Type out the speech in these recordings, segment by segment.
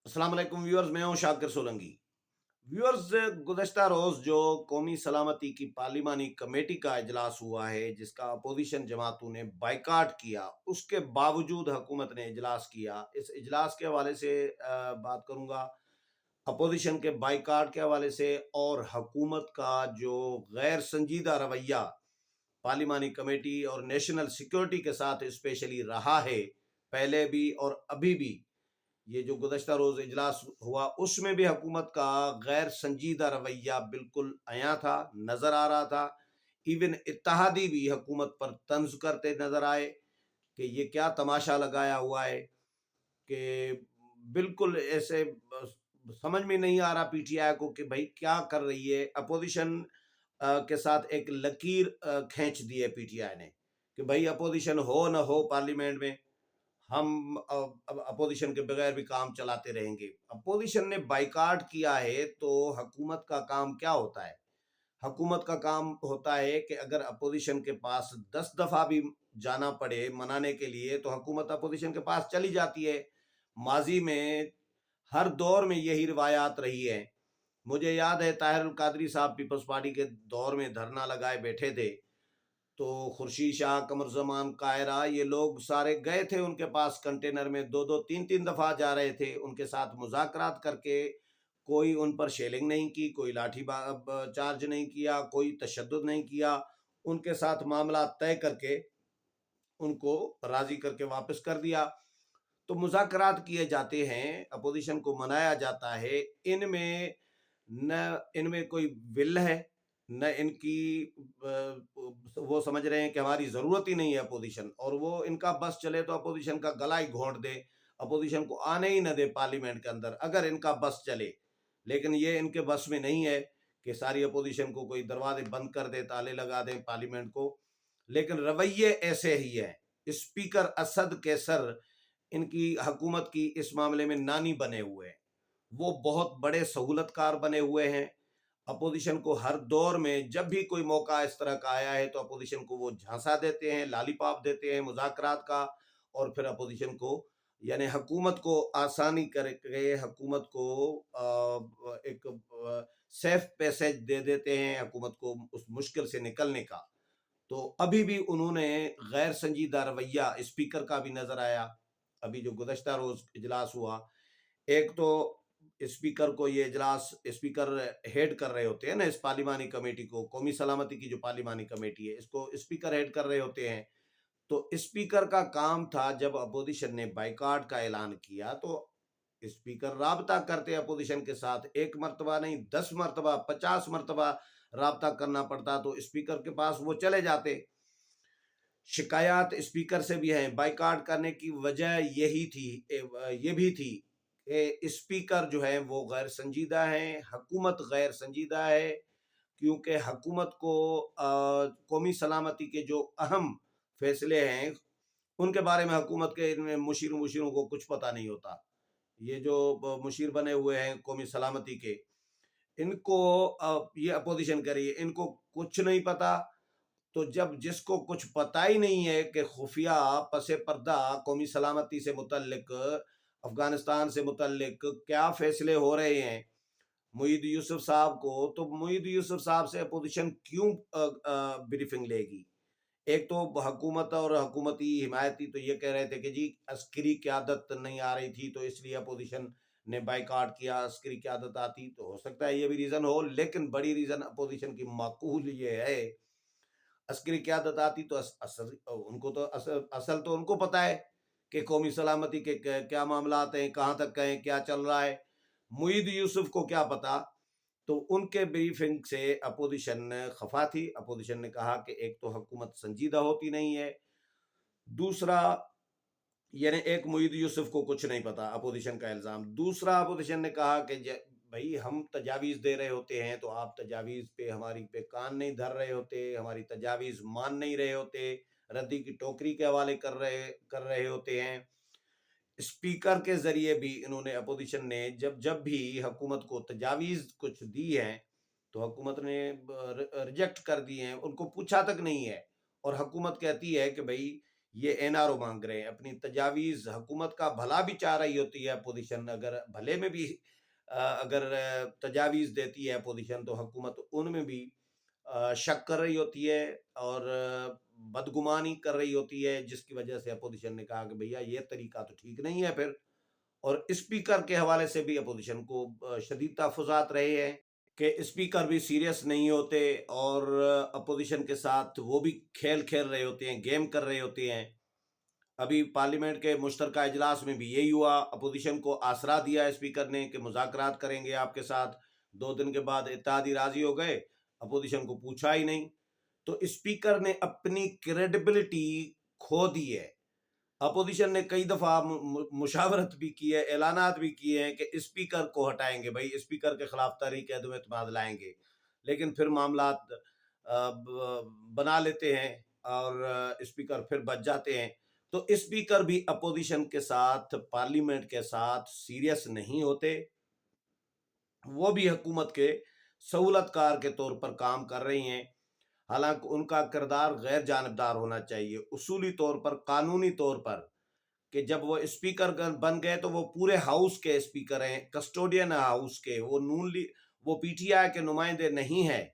अस्सलाम वालेकुम व्यूअर्स, मैं हूं शाकिर सोलंकी। व्यूअर्स, गुज़श्ता रोज़ जो कौमी सलामती की पार्लिमानी कमेटी का इजलास हुआ है, जिसका अपोजिशन जमातों ने बाइकाट किया, उसके बावजूद हुकूमत ने इजलास किया। इस इजलास के हवाले से बात करूंगा, अपोजिशन के बाइकाट के हवाले से और हुकूमत का जो गैर संजीदा रवैया पार्लिमानी कमेटी और नेशनल सिक्योरिटी के साथ स्पेशली रहा है, पहले भी और अभी भी। ये जो गुज़श्ता रोज़ इजलास हुआ, उसमें भी हुकूमत का गैर संजीदा रवैया बिल्कुल अयां था, नज़र आ रहा था। इवन इत्तेहादी भी हुकूमत पर तंज करते नज़र आए कि ये क्या तमाशा लगाया हुआ है, कि बिल्कुल ऐसे समझ में नहीं आ रहा पीटीआई को कि भाई क्या कर रही है। अपोजिशन के साथ एक लकीर खींच दी है पीटीआई ने कि भाई अपोजिशन हो न हो पार्लियामेंट में, हम अपोजिशन के बगैर भी काम चलाते रहेंगे। अपोजिशन ने बाइकाट किया है तो हुकूमत का काम क्या होता है? हुकूमत का काम होता है कि अगर अपोजिशन के पास 10 दफा भी जाना पड़े मनाने के लिए, तो हुकूमत अपोजिशन के पास चली जाती है। माजी में हर दौर में यही रिवायात रही है। मुझे याद है ताहिर अल कादरी साहब पीपल्स पार्टी के दौर में धरना लगाए बैठे थे, तो खुर्शीद शाह, कमर जमान, कायरा, ये लोग सारे गए थे उनके पास कंटेनर में, दो दो तीन तीन दफा जा रहे थे उनके साथ मुज़ाकरात करके। कोई उन पर शेलिंग नहीं की, कोई लाठी चार्ज नहीं किया, कोई तशद्दुद नहीं किया। उनके साथ मामला तय करके उनको राजी करके वापस कर दिया। तो मुज़ाकरात किए जाते हैं, अपोजिशन को मनाया जाता है। इनमें न इनमें कोई विल है, न इनकी वो समझ रहे हैं कि हमारी ज़रूरत ही नहीं है अपोजिशन, और वो इनका बस चले तो अपोजिशन का गला ही घोंट दे, अपोजिशन को आने ही न दे पार्लियामेंट के अंदर, अगर इनका बस चले। लेकिन ये इनके बस में नहीं है कि सारी अपोजिशन को कोई दरवाजे बंद कर दे, ताले लगा दे पार्लियामेंट को। लेकिन रवैये ऐसे ही हैं। स्पीकर असद कैसर इनकी हुकूमत की इस मामले में नानी बने हुए हैं। वो बहुत बड़े सहूलतकार बने हुए हैं। अपोजिशन को हर दौर में जब भी कोई मौका इस तरह का आया है, तो अपोजिशन को वो झांसा देते हैं, लालीपॉप देते हैं मुज़ाकरात का, और फिर अपोजिशन को, यानी हुकूमत को आसानी करके हुकूमत को एक सेफ पैसेज दे देते हैं हुकूमत को उस मुश्किल से निकलने का। तो अभी भी उन्होंने गैर संजीदा रवैया स्पीकर का भी नजर आया। अभी जो गुज़श्ता रोज इजलास हुआ, एक तो स्पीकर को ये इजलास स्पीकर हेड कर रहे होते हैं ना, इस पार्लिमानी कमेटी को, कौमी सलामती की जो पार्लिमानी कमेटी है, इसको स्पीकर हेड कर रहे होते हैं। तो स्पीकर का काम था, जब अपोजिशन ने बाइकाट का ऐलान किया, तो स्पीकर राबता करते अपोजिशन के साथ, एक मर्तबा नहीं 10 मर्तबा 50 मर्तबा राबता करना पड़ता, तो स्पीकर के पास वो चले जाते। शिकायत स्पीकर से भी हैं, बाइकाट करने की वजह यही थी, ये भी थी कि स्पीकर जो है वो गैर संजीदा है, हुकूमत गैर संजीदा है। क्योंकि हुकूमत को कौमी सलामती के जो अहम फैसले हैं, उनके बारे में हुकूमत के इनमें मुशीरों को कुछ पता नहीं होता। ये जो मुशीर बने हुए हैं कौमी सलामती के, इनको ये अपोजिशन करी है, इनको कुछ नहीं पता। तो जब जिसको कुछ पता ही नहीं है कि खुफिया पसे पर्दा कौमी सलामती से मुतल्लिक, अफगानिस्तान से मुतल्लिक क्या फैसले हो रहे हैं मुईद यूसुफ साहब को, तो मुईद यूसुफ साहब से अपोजिशन क्यों ब्रीफिंग लेगी? एक तो हुकूमत और हुकूमती हिमायती तो ये कह रहे थे कि जी अस्करी क़यादत नहीं आ रही थी, तो इसलिए अपोजिशन ने बाइकाट किया। अस्करी क़यादत आती तो हो सकता है ये भी रीज़न हो, लेकिन बड़ी रीज़न अपोजिशन की माकूल ये है, अस्करी क़यादत आती तो असल उनको तो असल तो उनको पता है कि कौमी सलामती के क्या मामला आते हैं, कहाँ तक कहें, क्या चल रहा है। मुईद यूसुफ को क्या पता? तो उनके ब्रीफिंग से अपोजिशन खफा थी। अपोजिशन ने कहा कि एक तो हुकूमत संजीदा होती नहीं है, दूसरा, यानी एक मुईद यूसुफ को कुछ नहीं पता, अपोजिशन का इल्ज़ाम। दूसरा, अपोजिशन ने कहा कि भाई हम तजावीज़ दे रहे होते हैं तो आप तजावीज़ पे हमारी पे कान नहीं धर रहे होते, हमारी तजावीज़ मान नहीं रहे होते, रद्दी की टोकरी के हवाले कर रहे होते हैं। स्पीकर के जरिए भी इन्होंने, अपोजिशन ने जब जब भी हुकूमत को तजावीज़ कुछ दी है, तो हुकूमत ने रिजेक्ट कर दी हैं, उनको पूछा तक नहीं है। और हुकूमत कहती है कि भाई یہ NRO مانگ رہے ہیں، اپنی تجاویز حکومت کا بھلا بھی چاہ رہی ہوتی ہے اپوزیشن، اگر بھلے میں بھی اگر تجاویز دیتی ہے اپوزیشن تو حکومت ان میں بھی شک کر رہی ہوتی ہے اور بدگمانی کر رہی ہوتی ہے، جس کی وجہ سے اپوزیشن نے کہا کہ بھیا یہ طریقہ تو ٹھیک نہیں ہے پھر۔ اور اسپیکر کے حوالے سے بھی اپوزیشن کو شدید تحفظات رہے ہیں کہ اسپیکر بھی سیریس نہیں ہوتے اور اپوزیشن کے ساتھ وہ بھی کھیل کھیل رہے ہوتے ہیں، گیم کر رہے ہوتے ہیں۔ ابھی پارلیمنٹ کے مشترکہ اجلاس میں بھی یہی ہوا، اپوزیشن کو آسرا دیا اسپیکر نے کہ مذاکرات کریں گے آپ کے ساتھ، 2 دن کے بعد اتحادی راضی ہو گئے، اپوزیشن کو پوچھا ہی نہیں۔ تو اسپیکر نے اپنی کریڈیبلٹی کھو دی ہے۔ اپوزیشن نے کئی دفعہ مشاورت بھی کی ہے، اعلانات بھی کیے ہیں کہ اسپیکر کو ہٹائیں گے، بھائی اسپیکر کے خلاف تحریک عدم اعتماد لائیں گے، لیکن پھر معاملات بنا لیتے ہیں اور اسپیکر پھر بچ جاتے ہیں۔ تو اسپیکر بھی اپوزیشن کے ساتھ، پارلیمنٹ کے ساتھ سیریس نہیں ہوتے، وہ بھی حکومت کے سہولت کار کے طور پر کام کر رہی ہیں، حالانکہ ان کا کردار غیر جانبدار ہونا چاہیے، اصولی طور پر، قانونی طور پر، کہ جب وہ اسپیکر بن گئے تو وہ پورے ہاؤس کے اسپیکر ہیں، کسٹوڈین ہاؤس کے، وہ پی ٹی آئی کے نمائندے نہیں ہیں،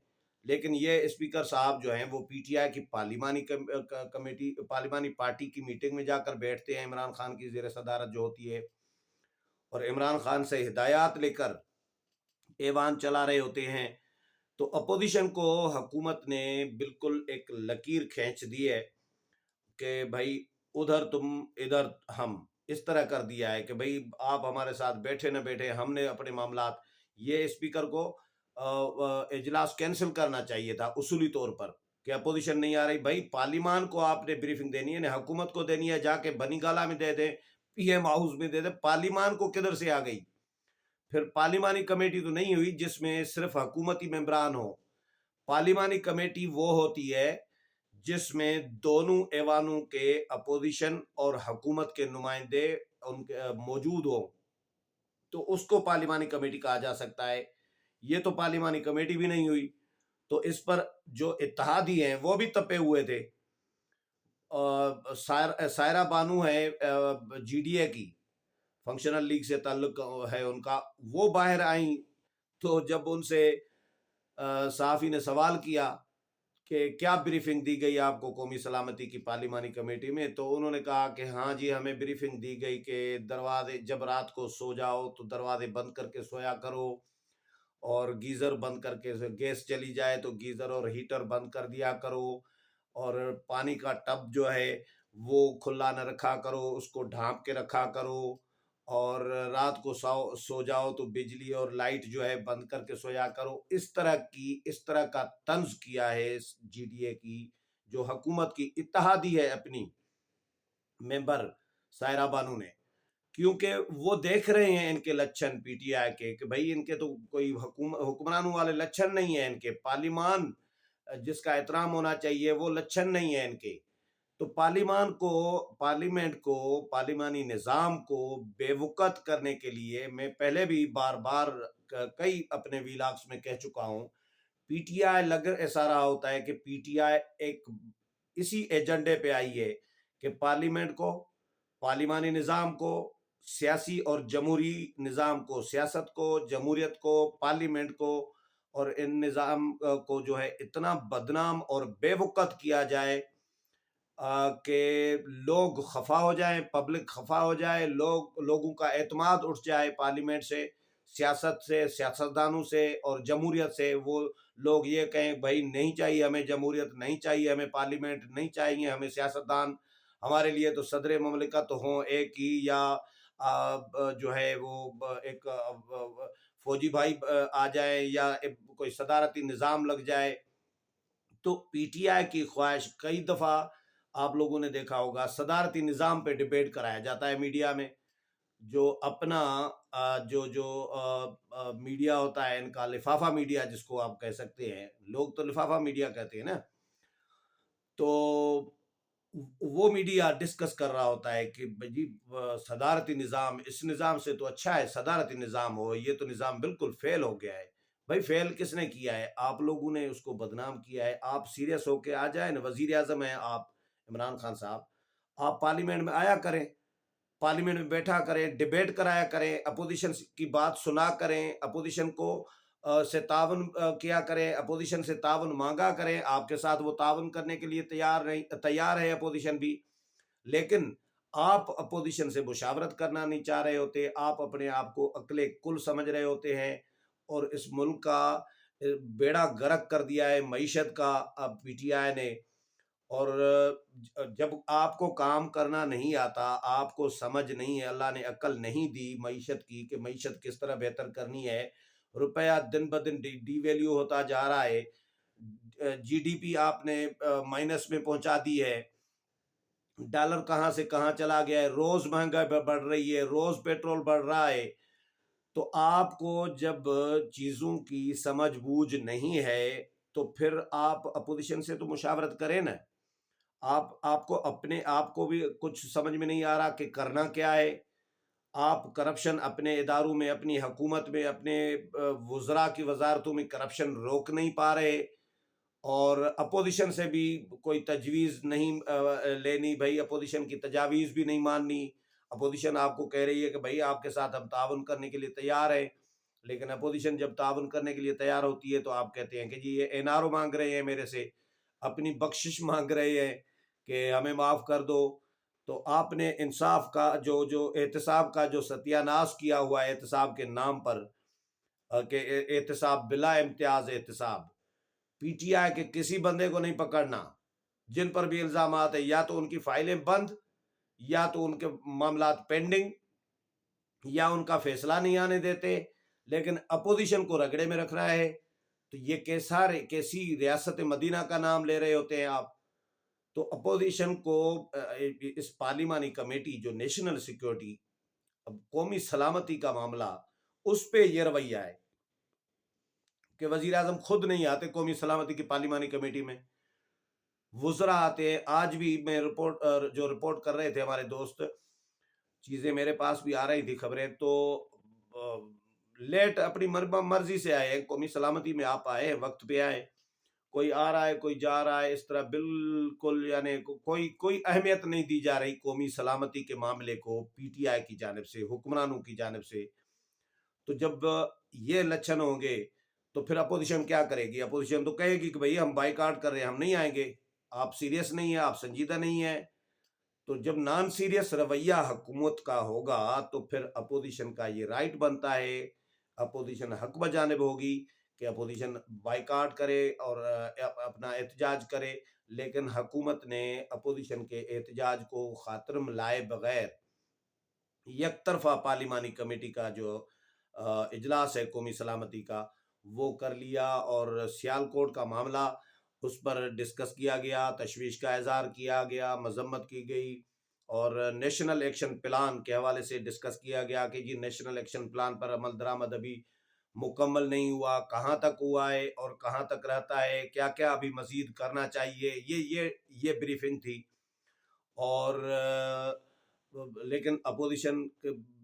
لیکن یہ اسپیکر صاحب جو ہیں وہ پی ٹی آئی کی پارلیمانی کمیٹی، پارلیمانی پارٹی کی میٹنگ میں جا کر بیٹھتے ہیں، عمران خان کی زیر صدارت جو ہوتی ہے، اور عمران خان سے ہدایات لے کر ایوان چلا رہے ہوتے ہیں۔ تو اپوزیشن کو حکومت نے بالکل ایک لکیر کھینچ دی ہے کہ بھائی ادھر تم ادھر ہم، اس طرح کر دیا ہے کہ بھائی آپ ہمارے ساتھ بیٹھے نہ بیٹھے، ہم نے اپنے معاملات، یہ اسپیکر کو اجلاس کینسل کرنا چاہیے تھا اصولی طور پر، کہ اپوزیشن نہیں آ رہی، بھائی پارلیمان کو آپ نے بریفنگ دینی ہے، حکومت کو دینی ہے، جا کے بنی گالہ میں دے دیں، پی ایم ہاؤس میں دے دیں، پارلیمان کو کدھر سے آ گئی؟ پھر پارلیمانی کمیٹی تو نہیں ہوئی جس میں صرف حکومتی ممبران ہوں، پارلیمانی کمیٹی وہ ہوتی ہے جس میں دونوں ایوانوں کے اپوزیشن اور حکومت کے نمائندے ان کے موجود ہوں، تو اس کو پارلیمانی کمیٹی کہا جا سکتا ہے۔ یہ تو پارلیمانی کمیٹی بھی نہیں ہوئی، تو اس پر جو اتحادی ہیں وہ بھی تپے ہوئے تھے۔ سائرہ بانو ہے جی ڈی اے کی، فنکشنل لیگ سے تعلق ہے ان کا، وہ باہر آئیں، تو جب ان سے صحافی نے سوال کیا کہ کیا بریفنگ دی گئی آپ کو قومی سلامتی کی پارلیمانی کمیٹی میں، تو انہوں نے کہا کہ ہاں جی ہمیں بریفنگ دی گئی کہ دروازے، جب رات کو سو جاؤ تو دروازے بند کر کے سویا کرو، اور گیزر بند کر کے، گیس چلی جائے تو گیزر اور ہیٹر بند کر دیا کرو، اور پانی کا ٹب جو ہے وہ کھلا نہ رکھا کرو، اس کو ڈھانپ کے رکھا کرو، اور رات کو سو جاؤ تو بجلی اور لائٹ جو ہے بند کر کے سویا کرو۔ اس طرح کا طنز کیا ہے جی ڈی اے کی جو حکومت کی اتحادی ہے اپنی ممبر سائرہ بانو نے، کیونکہ وہ دیکھ رہے ہیں ان کے لچھن پی ٹی آئی کے کہ بھائی ان کے تو کوئی حکمرانوں والے لچھن نہیں ہیں، ان کے پارلیمان جس کا احترام ہونا چاہیے وہ لچھن نہیں ہے ان کے۔ تو پارلیمنٹ کو، پارلیمانی نظام کو بے وقت کرنے کے لیے، میں پہلے بھی بار بار کئی اپنے ویلاگز میں کہہ چکا ہوں، پی ٹی آئی ایسا رہا ہوتا ہے کہ پی ٹی آئی ایک اسی ایجنڈے پہ آئی ہے کہ پارلیمنٹ کو، پارلیمانی نظام کو، سیاسی اور جمہوری نظام کو، سیاست کو، جمہوریت کو، پارلیمنٹ کو اور ان نظام کو جو ہے اتنا بدنام اور بے وقت کیا جائے کہ لوگ خفا ہو جائیں، پبلک خفا ہو جائے، لوگوں کا اعتماد اٹھ جائے پارلیمنٹ سے، سیاست سے، سیاستدانوں سے اور جمہوریت سے۔ وہ لوگ یہ کہیں بھائی نہیں چاہیے ہمیں جمہوریت، نہیں چاہیے ہمیں پارلیمنٹ، نہیں چاہیے ہمیں سیاستدان، ہمارے لیے تو صدر مملکت ہوں ایک ہی، یا جو ہے وہ ایک فوجی بھائی آ جائے، یا کوئی صدارتی نظام لگ جائے۔ تو پی ٹی آئی کی خواہش، کئی دفعہ آپ لوگوں نے دیکھا ہوگا صدارتی نظام پہ ڈیبیٹ کرایا جاتا ہے میڈیا میں، جو اپنا جو میڈیا ہوتا ہے ان کا، لفافہ میڈیا جس کو آپ کہہ سکتے ہیں، لوگ تو لفافہ میڈیا کہتے ہیں نا، تو وہ میڈیا ڈسکس کر رہا ہوتا ہے کہ جی صدارتی نظام، اس نظام سے تو اچھا ہے صدارتی نظام ہو، یہ تو نظام بالکل فیل ہو گیا ہے۔ بھائی فیل کس نے کیا ہے؟ آپ لوگوں نے اس کو بدنام کیا ہے۔ آپ سیریس ہو کے آ جائیں نا، وزیر اعظم ہیں آپ عمران خان صاحب، आप पार्लियामेंट में आया करें, पार्लियामेंट में बैठा करें, डिबेट कराया करें, अपोजिशन की बात सुना करें, अपोजिशन को से ताउन किया करें, अपोजिशन से ताउन मांगा करें। आपके साथ वो ताउन करने के लिए तैयार है अपोजिशन भी। लेकिन आप अपोजिशन से मुशावरत करना नहीं चाह रहे होते, आप अपने आप को अकेले कुल समझ रहे होते हैं और इस मुल्क का बेड़ा गर्क कर दिया है मईशत का अब पीटीआई ने। और जब आपको काम करना नहीं आता, आपको समझ नहीं है, अल्लाह ने अक्ल नहीं दी मईशत की कि मईशत किस तरह बेहतर करनी है। रुपया दिन ब दिन डिवैल्यू होता जा रहा है, जीडीपी आपने माइनस में पहुंचा दी है, डॉलर कहाँ से कहाँ चला गया है, रोज महंगाई बढ़ रही है, रोज पेट्रोल बढ़ रहा है। तो आपको जब चीजों की समझ बूझ नहीं है तो फिर आप अपोजिशन से तो मुशावरत करें ना। आपको अपने आप को भी कुछ समझ में नहीं आ रहा कि करना क्या है। आप करप्शन अपने इदारों में, अपनी हुकूमत में, अपने वज़रा की वजारतों में करप्शन रोक नहीं पा रहे और अपोजिशन से भी कोई तजवीज़ नहीं लेनी, भाई अपोजिशन की तजावीज़ भी नहीं माननी। अपोजिशन आपको कह रही है कि भाई आपके साथ हम ताउन करने के लिए तैयार हैं, लेकिन अपोजिशन जब ताउन करने के लिए तैयार होती है तो आप कहते हैं कि जी ये एनआरओ मांग रहे हैं मेरे से, अपनी बख्शिश मांग रहे हैं कि हमें माफ़ कर दो। तो आपने इंसाफ का जो जो एहतसाब का जो सत्यानाश किया हुआ है एहतसाब के नाम पर, कि एहतसाब बिला इम्तियाज एहतसाब, पीटीआई के किसी बंदे को नहीं पकड़ना। जिन पर भी इल्जाम है या तो उनकी फाइलें बंद, या तो उनके मामलात पेंडिंग, या उनका फैसला नहीं आने देते, लेकिन अपोजिशन को रगड़े में रख रहा है। तो ये कैसी रियासत मदीना का नाम ले रहे होते हैं आप। तो अपोजिशन को इस पार्लिमानी कमेटी जो नेशनल सिक्योरिटी, अब कौमी सलामती का मामला, उस पे ये रवैया है कि वजीर आजम खुद नहीं आते कौमी सलामती की पार्लिमानी कमेटी में, वुजरा आते हैं। आज भी मैं जो रिपोर्ट कर रहे थे हमारे दोस्त, चीजें मेरे पास भी आ रही थी खबरें, तो लेट अपनी मर्जी से आए हैं, कौमी सलामती में आप आए हैं, वक्त पे आए, कोई आ रहा है कोई जा रहा है, इस तरह बिल्कुल यानी कोई कोई अहमियत नहीं दी जा रही कौमी सलामती के मामले को पीटीआई की जानिब से, हुक्मरानों की जानिब से। तो जब ये लक्षण होंगे तो फिर अपोजिशन क्या करेगी? अपोजिशन तो कहेगी कि भाई हम बाइकआउट कर रहे हैं, हम नहीं आएंगे, आप सीरियस नहीं है, आप संजीदा नहीं है। तो जब नॉन सीरियस रवैया हुकूमत का होगा तो फिर अपोजिशन का ये राइट बनता है, अपोजिशन हक बजानिब होगी कि अपोजिशन बाइकआउट करे और अपना एहतजाज करे। लेकिन हुकूमत ने अपोजिशन के एहतजाज को खातिर में लाए बगैर एक तरफा पार्लिमानी कमेटी का जो इजलास है कौमी सलामती का, वो कर लिया और सियालकोट का मामला, उस पर डिस्कस किया गया, तशवीश का इजहार किया गया, मजम्मत की गई और नेशनल एक्शन प्लान के हवाले से डिस्कस किया गया कि जी नेशनल एक्शन प्लान पर अमल दरामद अभी मुकम्मल नहीं हुआ, कहाँ तक हुआ है और कहाँ तक रहता है, क्या क्या अभी मजीद करना चाहिए। ये ब्रीफिंग थी। और लेकिन अपोजिशन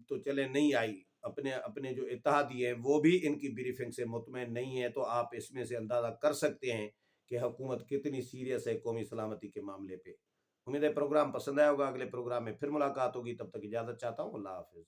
तो चले नहीं आई, अपने अपने जो इत्तेहादी हैं वो भी इनकी ब्रीफिंग से मुतमईन नहीं है। तो आप इसमें से अंदाजा कर सकते हैं कि हुकूमत कितनी सीरियस है कौमी सलामती के मामले पे। उम्मीद है प्रोग्राम पसंद आया होगा। अगले प्रोग्राम में फिर मुलाकात होगी, तब तक इजाजत चाहता हूँ। अल्लाह हाफिज।